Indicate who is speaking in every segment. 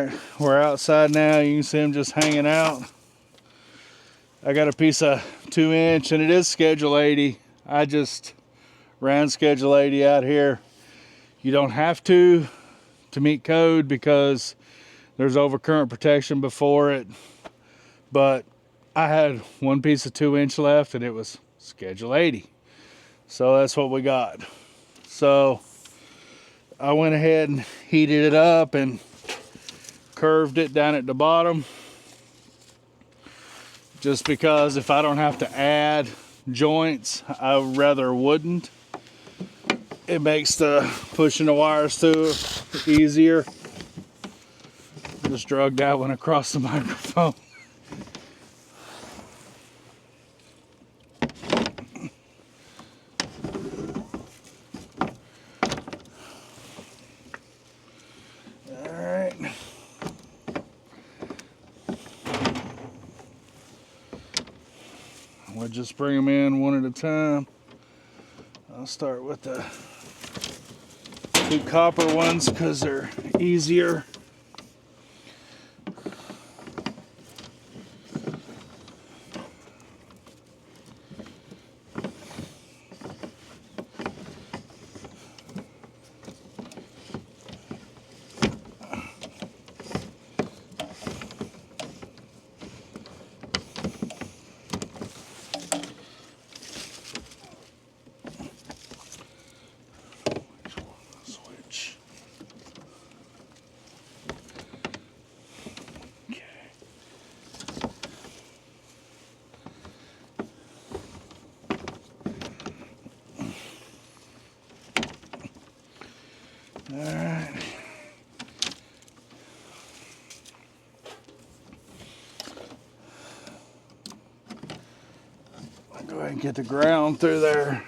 Speaker 1: Alright, we're outside now. You can see them just hanging out. I got a piece of 2-inch and it is schedule 80. I just ran schedule 80 out here. You don't have to meet code because there's overcurrent protection before it. But I had one piece of 2-inch left and it was schedule 80. So that's what we got. So I went ahead and heated it up and curved it down at the bottom, just because if I don't have to add joints, I rather wouldn't. It makes the pushing the wires through easier. Just drug that one across the microphone. We'll just bring them in one at a time. I'll start with the 2 copper ones because they're easier. Alright. I'll go ahead and get the ground through there.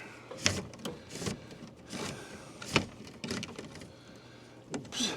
Speaker 1: Oops.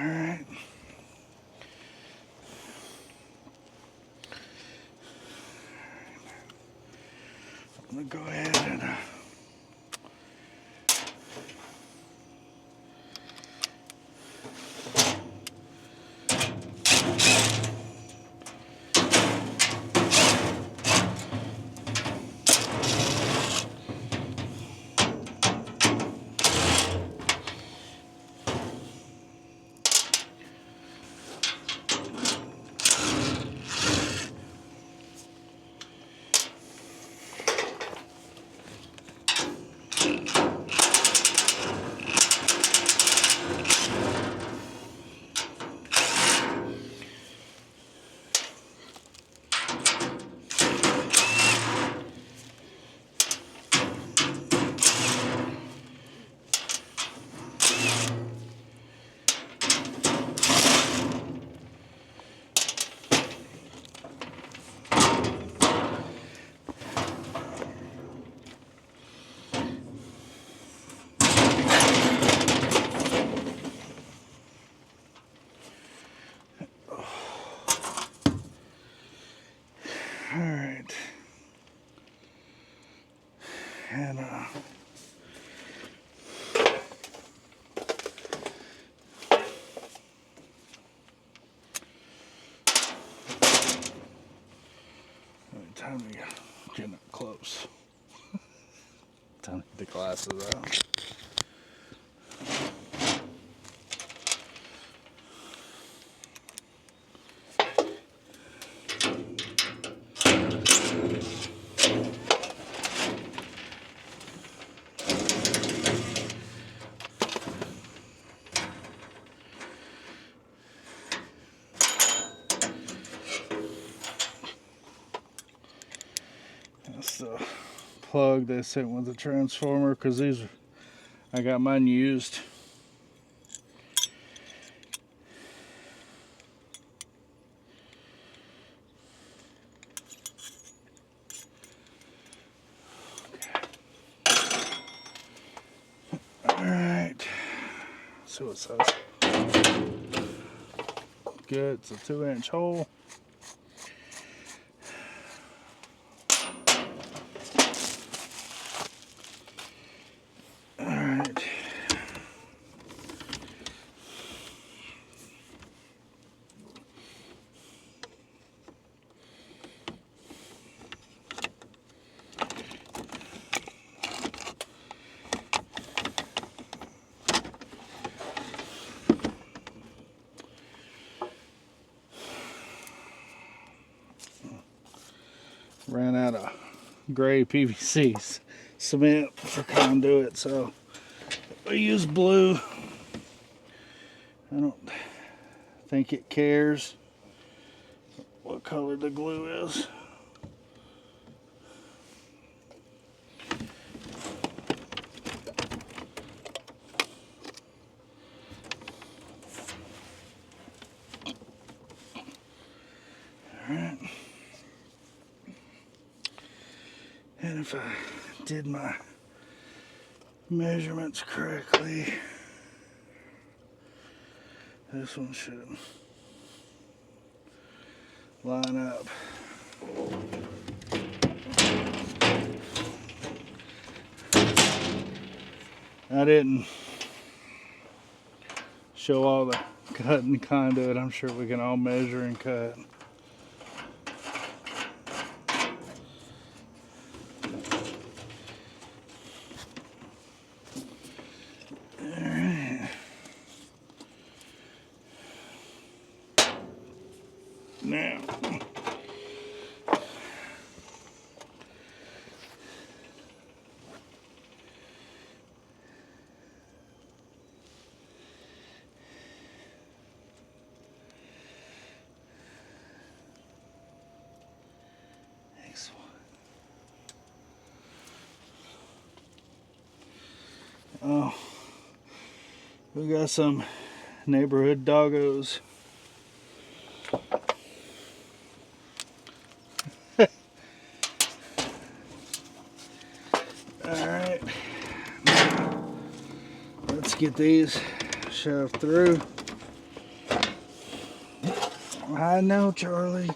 Speaker 1: Alright. I'm going to go ahead and All right. And time to get up close. Time to get the glasses out. That's the plug they sent with the transformer, because these I got mine used. All right. See what it says. Good. It's a 2-inch hole. Ran out of gray PVC cement for conduit, so I use blue. I don't think it cares what color the glue is. All right. And if I did my measurements correctly, this one should line up. I didn't show all the cut and conduit. I'm sure we can all measure and cut. Now, next one. Oh, we got some neighborhood doggos. Alright, let's get these shoved through. I know, Charlie.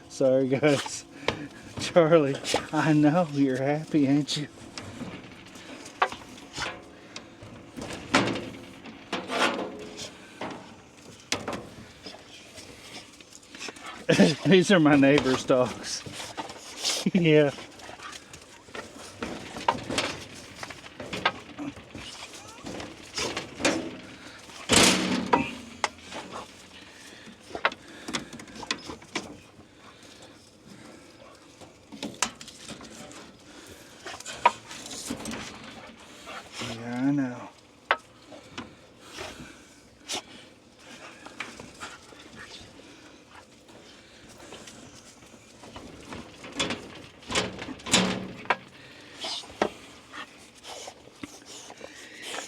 Speaker 1: Sorry, guys. Charlie, I know you're happy, ain't you? These are my neighbor's dogs. Yeah. Yeah, I know.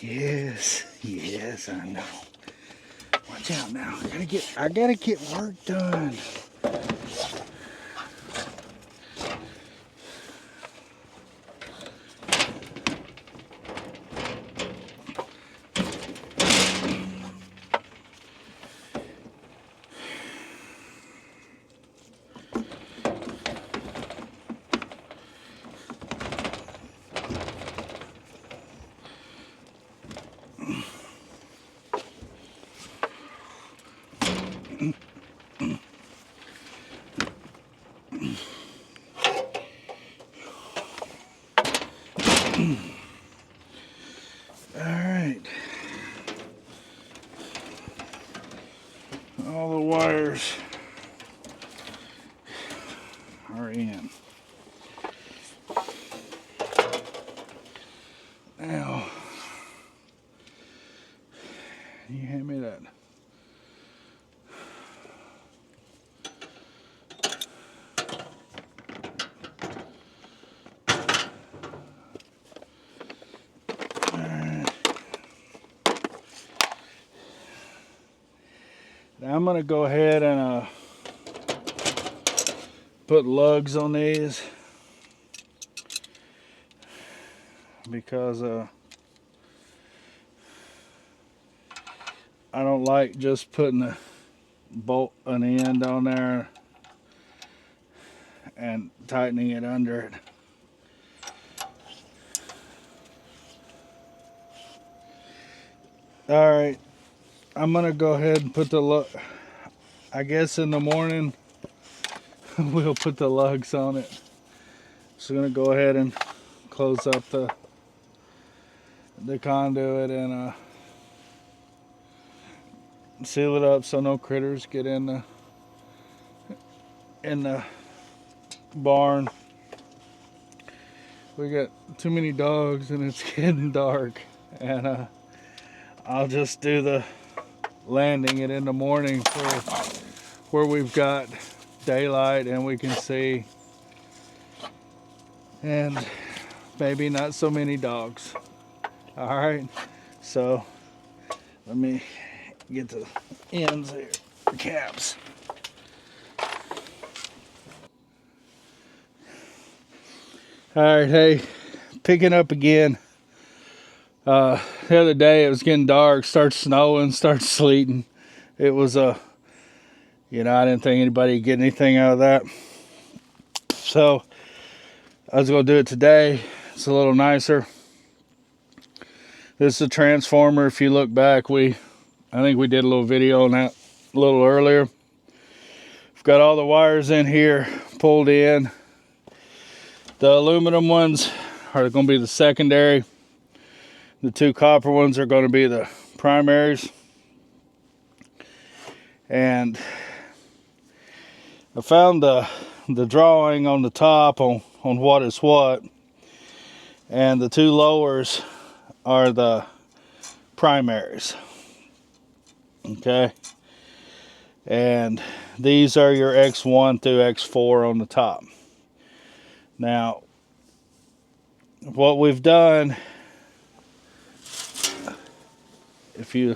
Speaker 1: Yes, yes, I know. Watch out now. I gotta get work done. wires are in. Now, you hand me that. Now I'm going to go ahead and put lugs on these because I don't like just putting a bolt an end on there and tightening it under it. All right, I'm gonna go ahead and put the lug. I guess in the morning we'll put the lugs on it. So I'm gonna go ahead and close up the conduit and seal it up so no critters get in the barn. We got too many dogs and it's getting dark, and I'll just do the landing it in the morning where we've got daylight and we can see, and maybe not so many dogs. All right, so let me get the ends here, the caps. All right, hey, picking up again. The other day it was getting dark, starts snowing, starts sleeting. It was I didn't think anybody would get anything out of that. So I was gonna do it today. It's a little nicer. This is a transformer. If you look back, I think we did a little video on that a little earlier. We've got all the wires in here pulled in. The aluminum ones are going to be the secondary. The two copper ones are going to be the primaries. And I found the drawing on the top on what is what. And the two lowers are the primaries. Okay. And these are your X1 through X4 on the top. Now, what we've done, if you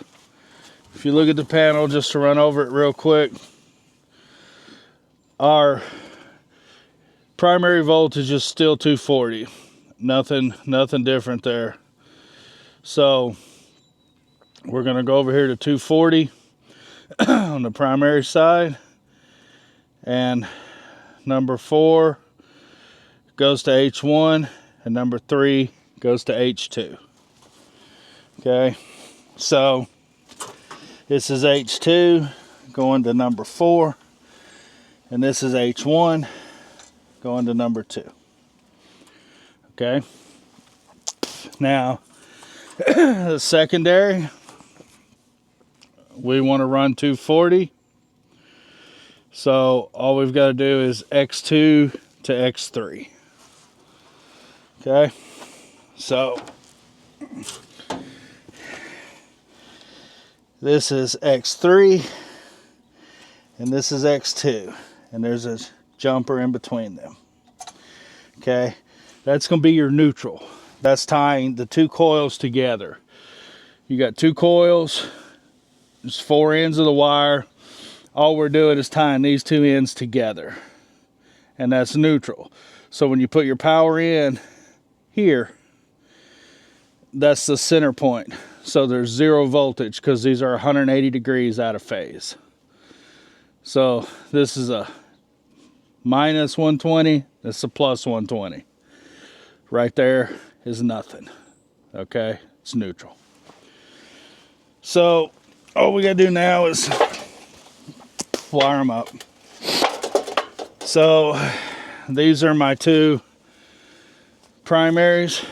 Speaker 1: look at the panel, just to run over it real quick, our primary voltage is still 240. Nothing different there. So we're going to go over here to 240 on the primary side, and number 4 goes to H1 and number 3 goes to H2. Okay, so this is H2 going to number 4, and this is H1 going to number 2. Okay, now the secondary, we want to run 240. So all we've got to do is X2 to X3. Okay, so this is X3 and this is X2, and there's a jumper in between them. Okay, that's going to be your neutral. That's tying the two coils together. You got two coils, there's 4 ends of the wire. All we're doing is tying these two ends together, and that's neutral. So when you put your power in here, that's the center point. So there's 0 voltage because these are 180 degrees out of phase. So this is a minus 120, this is a plus 120. Right there is nothing. Okay, it's neutral. So all we gotta do now is wire them up. So these are my two primaries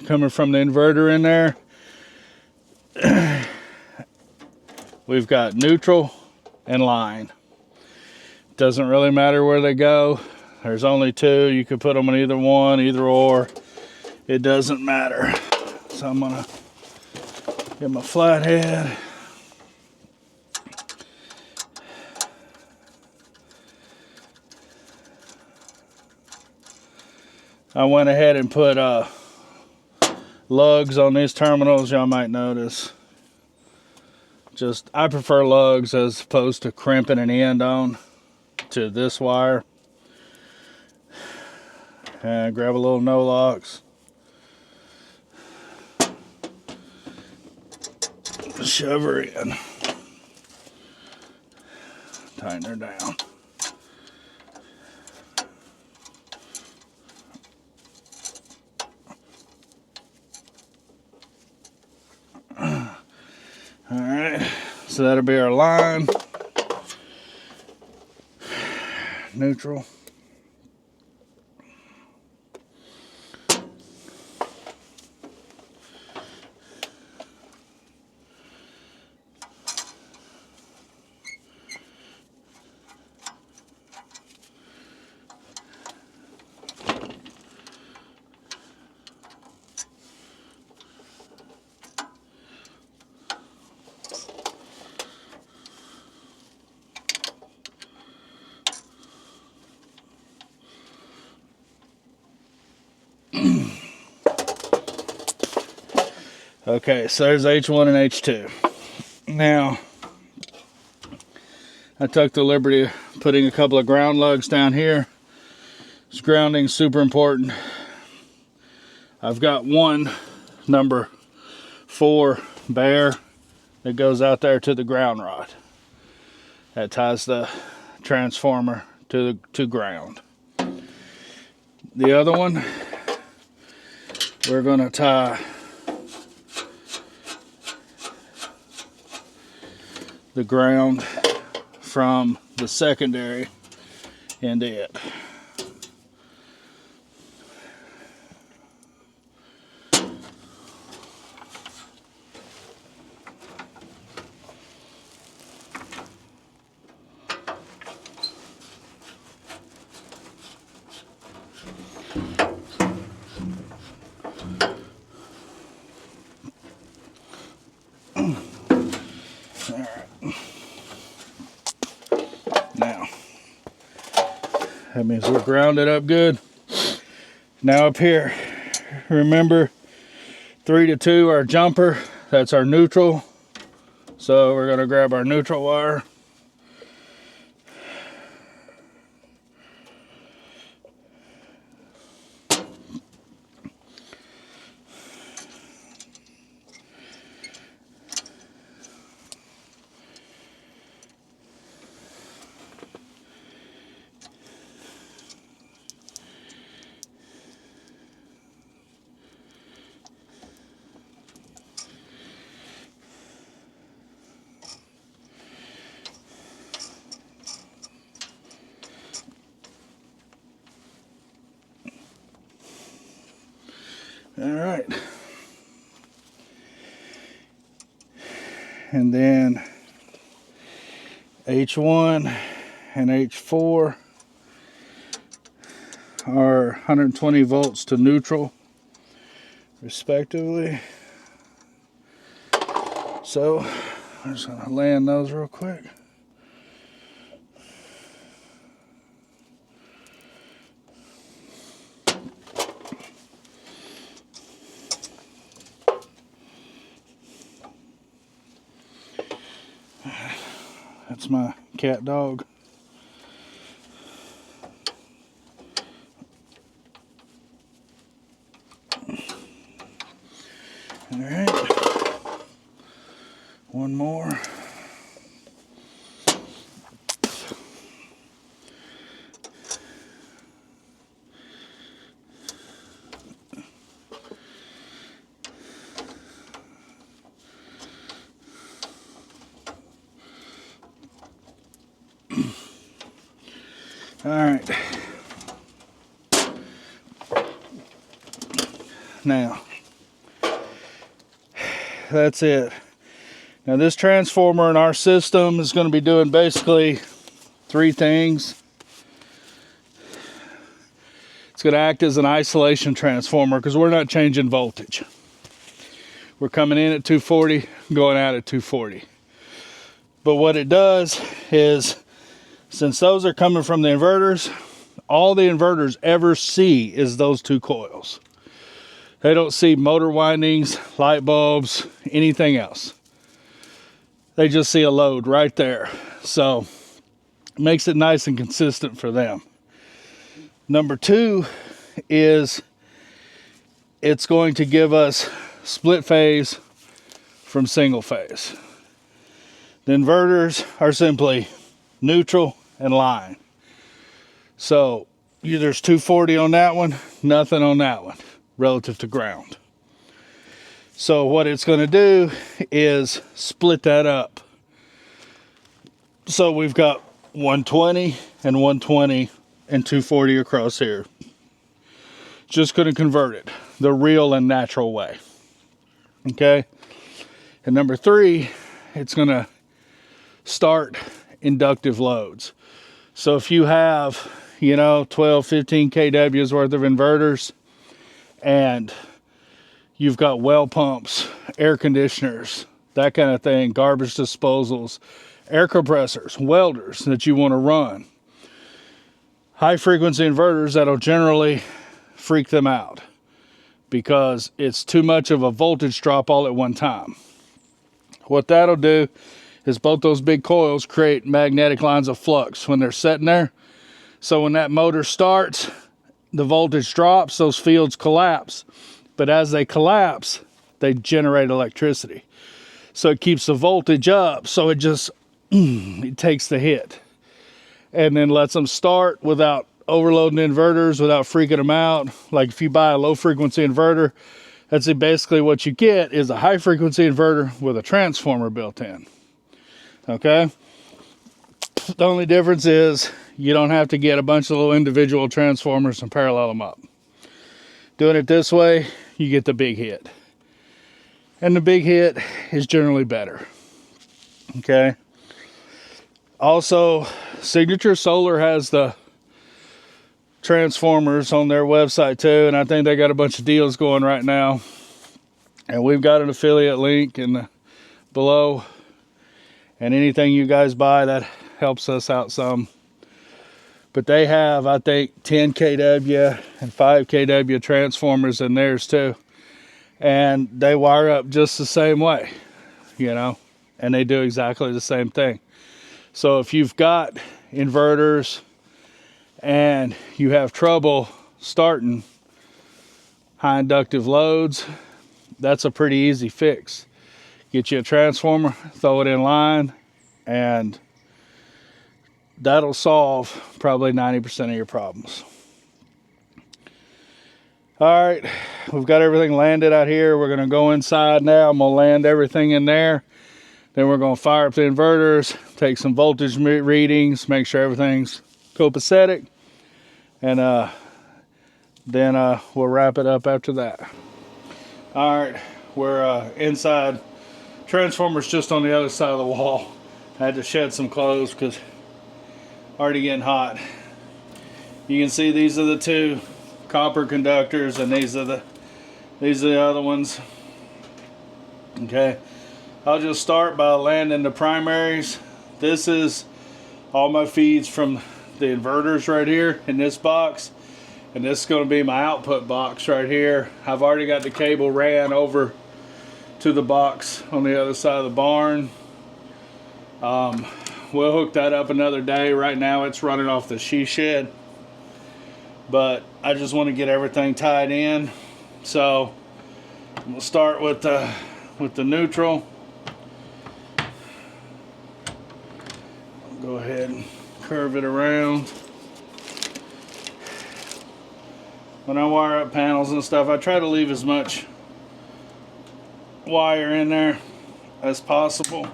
Speaker 1: coming from the inverter in there. We've got neutral and line. Doesn't really matter where they go. There's only two. You could put them on either one, either or. It doesn't matter. So I'm gonna get my flathead. I went ahead and put lugs on these terminals. Y'all might notice. I prefer lugs as opposed to crimping an end on to this wire. And grab a little no locks. Shove her in. Tighten her down. Alright, so that'll be our line. Neutral. Okay, so there's H1 and H2. Now, I took the liberty of putting a couple of ground lugs down here. This grounding is super important. I've got one number 4 bare that goes out there to the ground rod. That ties the transformer to ground. The other one, we're going to tie the ground from the secondary into it. Now, that means we're grounded up good. Now up here, remember 3 to 2, our jumper, that's our neutral. So we're gonna grab our neutral wire. All right. And then H1 and H4 are 120 volts to neutral, respectively. So I'm just gonna land those real quick. That's my cat dog. All right, one more. All right. Now, that's it. Now this transformer in our system is going to be doing basically 3 things. It's going to act as an isolation transformer because we're not changing voltage. We're coming in at 240, going out at 240. But what it does is, since those are coming from the inverters, all the inverters ever see is those 2 coils. They don't see motor windings, light bulbs, anything else. They just see a load right there. So it makes it nice and consistent for them. Number 2 is it's going to give us split phase from single phase. The inverters are simply neutral and line. So there's 240 on that one, nothing on that one relative to ground. So what it's going to do is split that up. So we've got 120 and 120 and 240 across here. Just going to convert it the real and natural way. Okay. And number 3, it's going to start inductive loads. So if you have, 12, 15 kWs worth of inverters, and you've got well pumps, air conditioners, that kind of thing, garbage disposals, air compressors, welders that you want to run, high frequency inverters, that'll generally freak them out because it's too much of a voltage drop all at one time. What that'll do is both those big coils create magnetic lines of flux when they're sitting there. So when that motor starts, the voltage drops, those fields collapse. But as they collapse, they generate electricity. So it keeps the voltage up. So it just, it takes the hit. And then lets them start without overloading the inverters, without freaking them out. Like if you buy a low frequency inverter, that's basically what you get is a high frequency inverter with a transformer built in. Okay? The only difference is you don't have to get a bunch of little individual transformers and parallel them up. Doing it this way, you get the big hit. And the big hit is generally better. Okay? Also, Signature Solar has the transformers on their website too, and I think they got a bunch of deals going right now. And we've got an affiliate link below. And anything you guys buy, that helps us out some. But they have, I think, 10 kW and 5 kW transformers in theirs too. And they wire up just the same way, and they do exactly the same thing. So if you've got inverters and you have trouble starting high inductive loads, that's a pretty easy fix. Get you a transformer, throw it in line, and that'll solve probably 90% of your problems. All right, we've got everything landed out here. We're gonna go inside now. I'm gonna land everything in there. Then we're gonna fire up the inverters, take some voltage readings, make sure everything's copacetic, and then we'll wrap it up after that. All right, we're inside. Transformer's just on the other side of the wall. I had to shed some clothes because already getting hot. You can see these are the 2 copper conductors, and these are the other ones. Okay, I'll just start by landing the primaries. This is all my feeds from the inverters right here in this box, and this is going to be my output box right here. I've already got the cable ran over to the box on the other side of the barn. We'll hook that up another day. Right now it's running off the she shed, but I just want to get everything tied in. So we'll start with the neutral. Go ahead and curve it around. When I wire up panels and stuff, I try to leave as much wire in there as possible,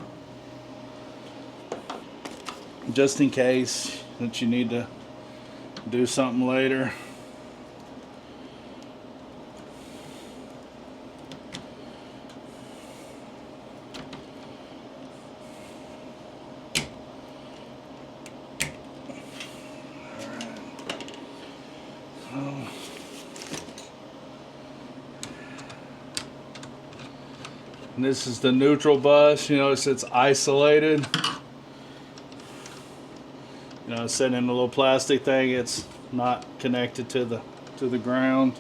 Speaker 1: just in case that you need to do something later. And this is the neutral bus. You notice it's isolated. You know, it's sitting in a little plastic thing. It's not connected to the ground.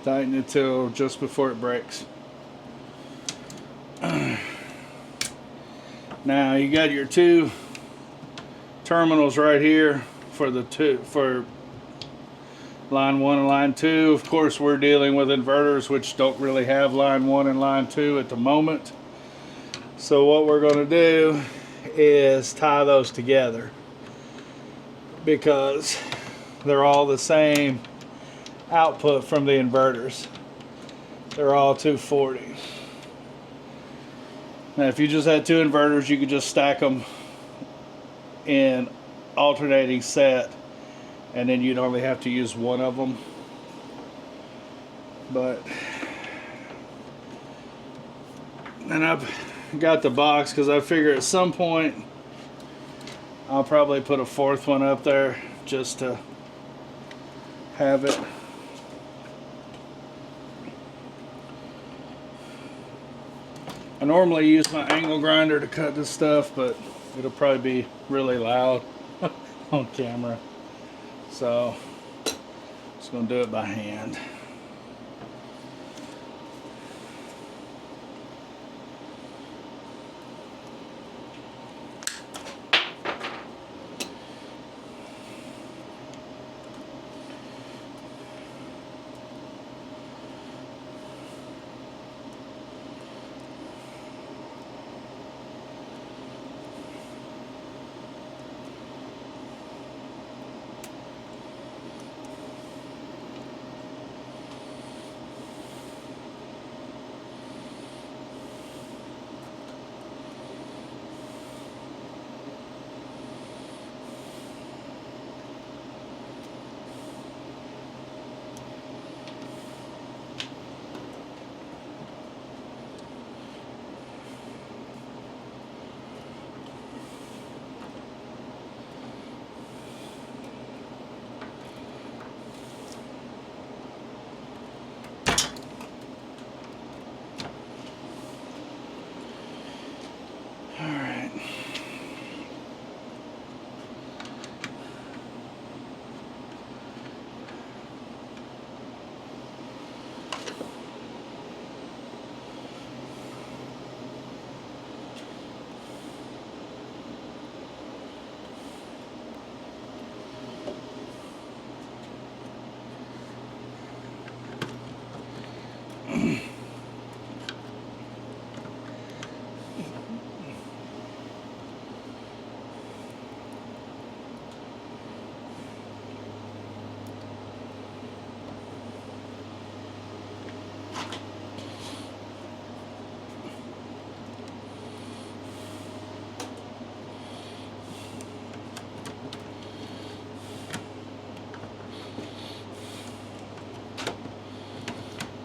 Speaker 1: Tighten it till just before it breaks. Now you got your two terminals right here for line 1 and line 2. Of course, we're dealing with inverters which don't really have line 1 and line 2 at the moment. So what we're going to do is tie those together because they're all the same output from the inverters. They're all 240. Now if you just had two inverters, you could just stack them in alternating set and then you'd only have to use one of them. But and I've got the box because I figure at some point I'll probably put a fourth one up there just to have it. I normally use my angle grinder to cut this stuff, but it'll probably be really loud on camera. So, just gonna do it by hand.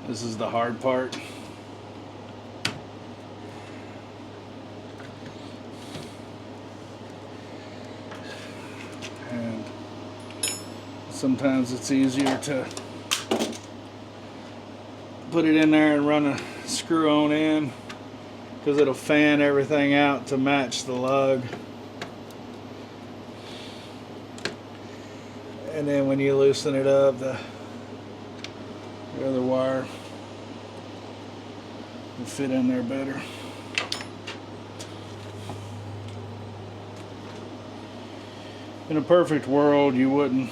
Speaker 1: This is the hard part. And sometimes it's easier to put it in there and run a screw on in because it'll fan everything out to match the lug. And then when you loosen it up, the other wire will fit in there better. In a perfect world, you wouldn't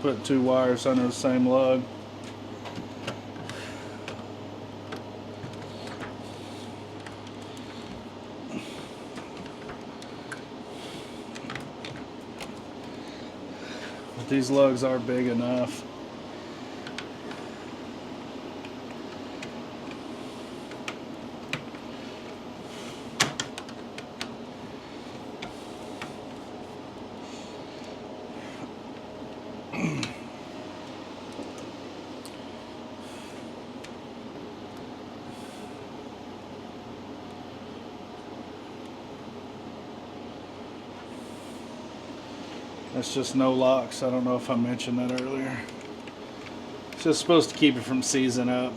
Speaker 1: put two wires under the same lug. But these lugs are big enough. That's just no locks. I don't know if I mentioned that earlier. It's just supposed to keep it from seizing up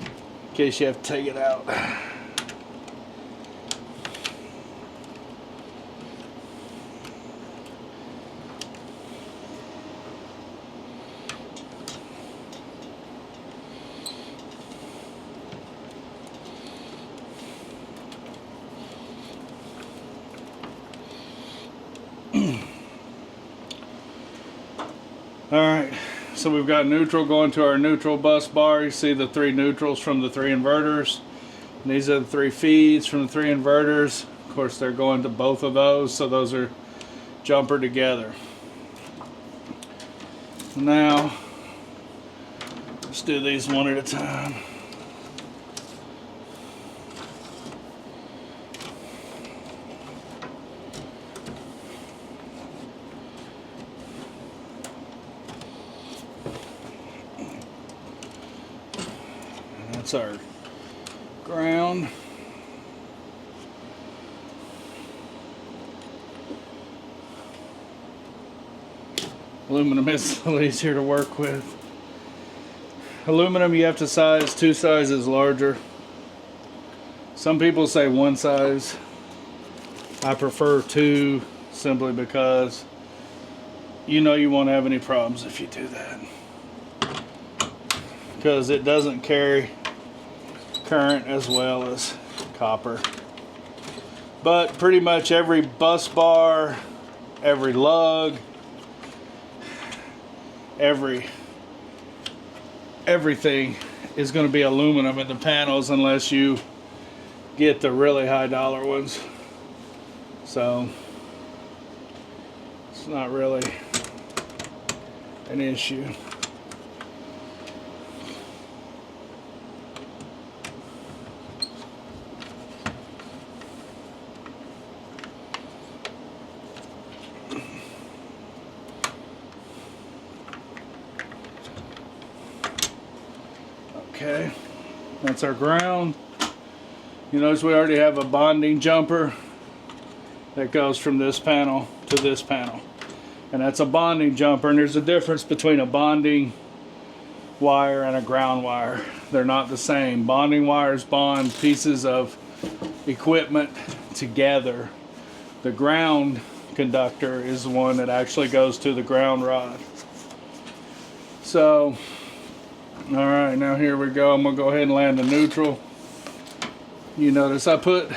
Speaker 1: in case you have to take it out. Alright, so we've got neutral going to our neutral bus bar. You see the 3 neutrals from the 3 inverters. And these are the 3 feeds from the 3 inverters. Of course, they're going to both of those, so those are jumper together. Now, let's do these one at a time. That's our ground. Aluminum is a little easier to work with. Aluminum, you have to size 2 sizes larger. Some people say 1 size. I prefer 2 simply because you know you won't have any problems if you do that, because it doesn't carry current as well as copper. But pretty much every bus bar, every lug, everything is going to be aluminum in the panels unless you get the really high dollar ones. So it's not really an issue. Okay, that's our ground. You notice we already have a bonding jumper that goes from this panel to this panel. And that's a bonding jumper, and there's a difference between a bonding wire and a ground wire. They're not the same. Bonding wires bond pieces of equipment together. The ground conductor is the one that actually goes to the ground rod. So, all right, now here we go. I'm gonna go ahead and land the neutral. You notice I put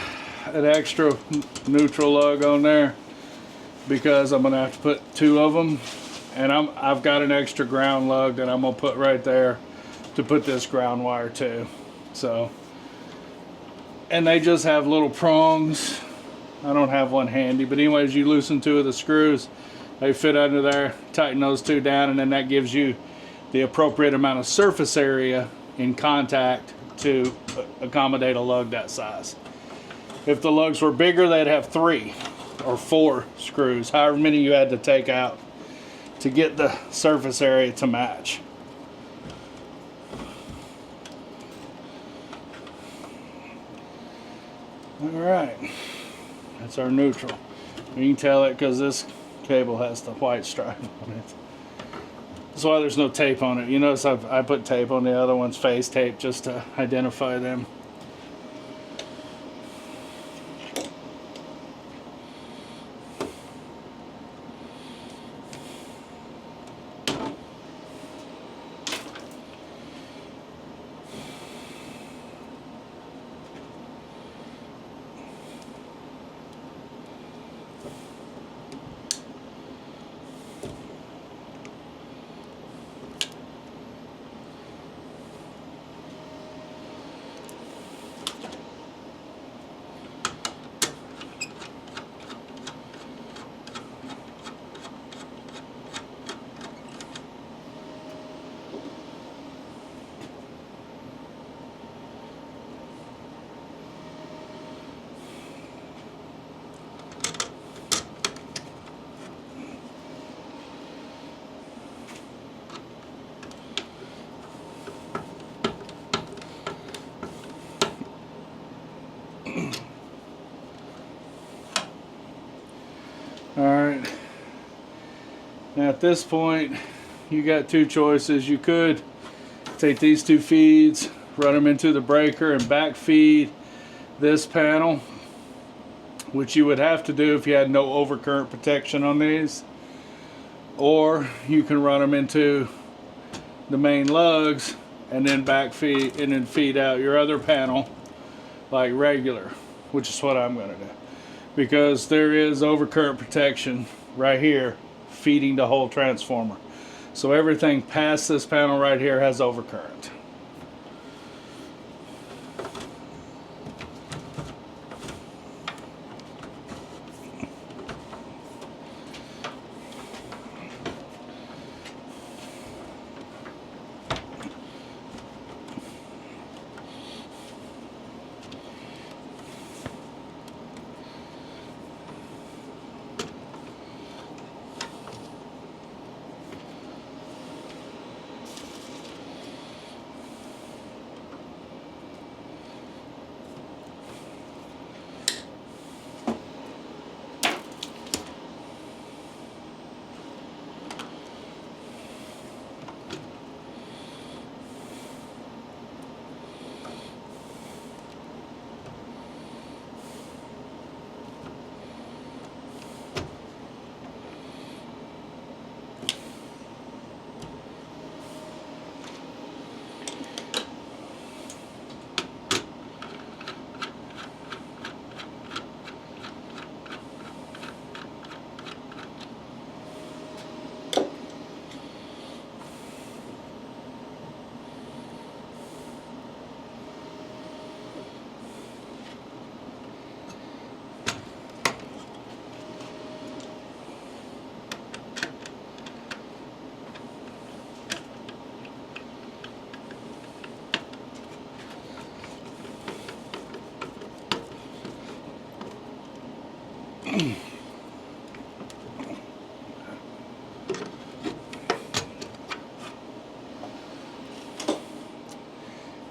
Speaker 1: an extra neutral lug on there because I'm gonna have to put 2 of them, and I've got an extra ground lug that I'm gonna put right there to put this ground wire to. So, and they just have little prongs. I don't have one handy, but anyways, you loosen 2 of the screws, they fit under there, tighten those 2 down, and then that gives you the appropriate amount of surface area in contact to accommodate a lug that size. If the lugs were bigger, they'd have 3 or 4 screws, however many you had to take out to get the surface area to match. All right, that's our neutral. You can tell it because this cable has the white stripe on it. That's why there's no tape on it. You notice I put tape on the other one's, face tape, just to identify them. All right, Now at this point, you got two choices. You could take these two feeds, run them into the breaker and back feed this panel, which you would have to do if you had no overcurrent protection on these. Or you can run them into the main lugs and then back feed and then feed out your other panel like regular, which is what I'm going to do, because there is overcurrent protection right here feeding the whole transformer. So everything past this panel right here has overcurrent.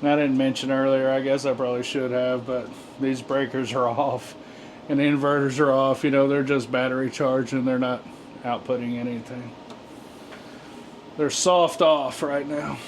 Speaker 1: And I didn't mention earlier, I guess I probably should have, but these breakers are off and the inverters are off. You know, they're just battery charged and they're not outputting anything. They're soft off right now.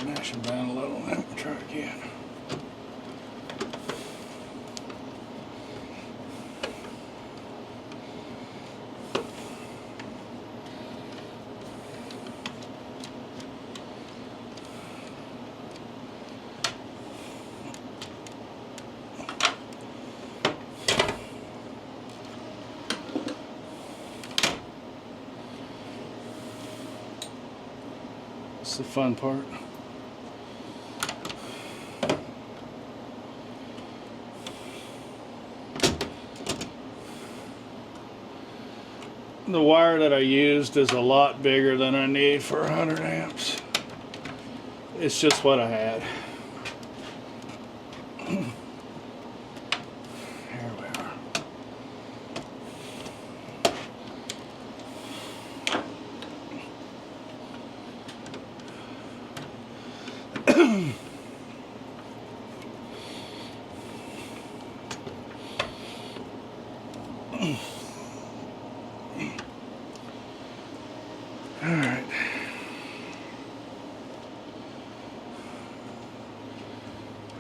Speaker 1: Mash them down a little and then we'll try it again. That's the fun part. The wire that I used is a lot bigger than I need for 100 amps. It's just what I had. Here we are. All right.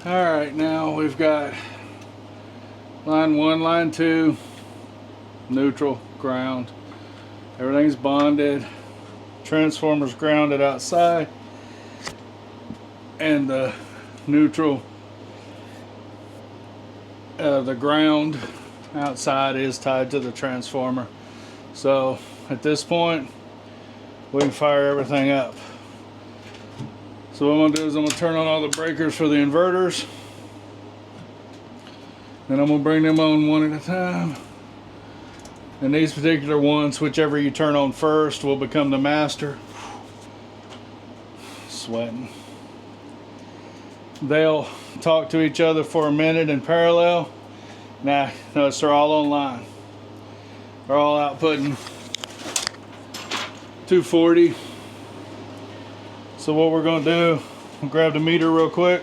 Speaker 1: All right, now we've got line 1, line 2, neutral, ground. Everything's bonded. Transformer's grounded outside. And the neutral, the ground outside is tied to the transformer. So at this point, we can fire everything up. So what I'm going to do is I'm going to turn on all the breakers for the inverters. Then I'm going to bring them on one at a time. And these particular ones, whichever you turn on first, will become the master. Sweating. They'll talk to each other for a minute in parallel. Now, notice they're all online. They're all outputting 240. So what we're going to do, we'll grab the meter real quick.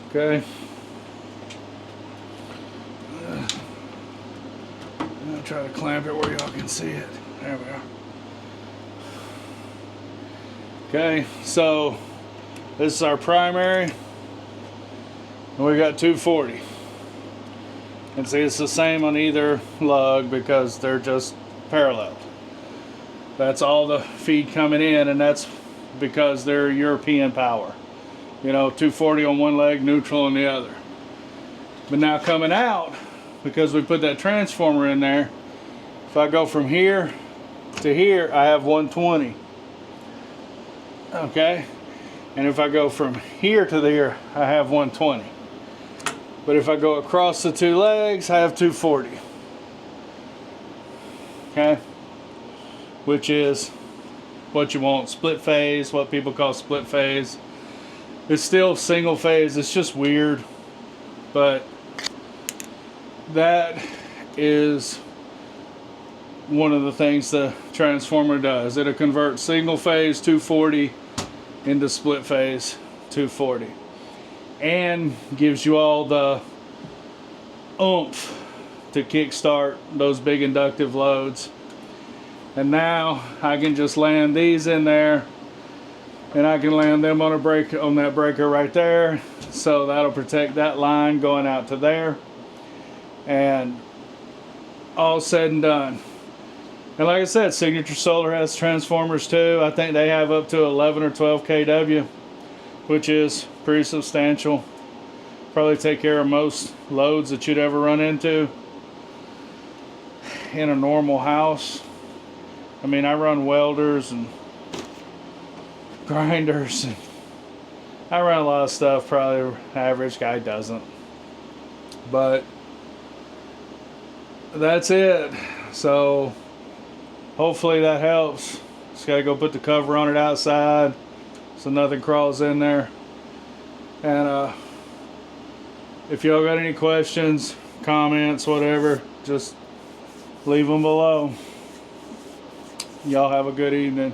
Speaker 1: Okay. I'll try to clamp it where y'all can see it. There we are. Okay, so this is our primary. And we got 240. And see, it's the same on either lug because they're just parallel. That's all the feed coming in, and that's because they're European power. You know, 240 on one leg, neutral on the other. But now coming out, because we put that transformer in there, if I go from here to here, I have 120. Okay? And if I go from here to there, I have 120. But if I go across the two legs, I have 240. Okay? Which is what you want. Split phase, what people call split phase. It's still single phase. It's just weird. But that is one of the things the transformer does. It'll convert single phase 240 into split phase 240. And gives you all the oomph to kickstart those big inductive loads. And now I can just land these in there, and I can land them on a break on that breaker right there. So that'll protect that line going out to there. And all said and done. And like I said, Signature Solar has transformers too. I think they have up to 11 or 12 kW, which is pretty substantial. Probably take care of most loads that you'd ever run into in a normal house. I mean, I run welders and grinders, and I run a lot of stuff. Probably the average guy doesn't. But that's it. So hopefully that helps. Just gotta go put the cover on it outside so nothing crawls in there. And if y'all got any questions, comments, whatever, just leave them below. Y'all have a good evening.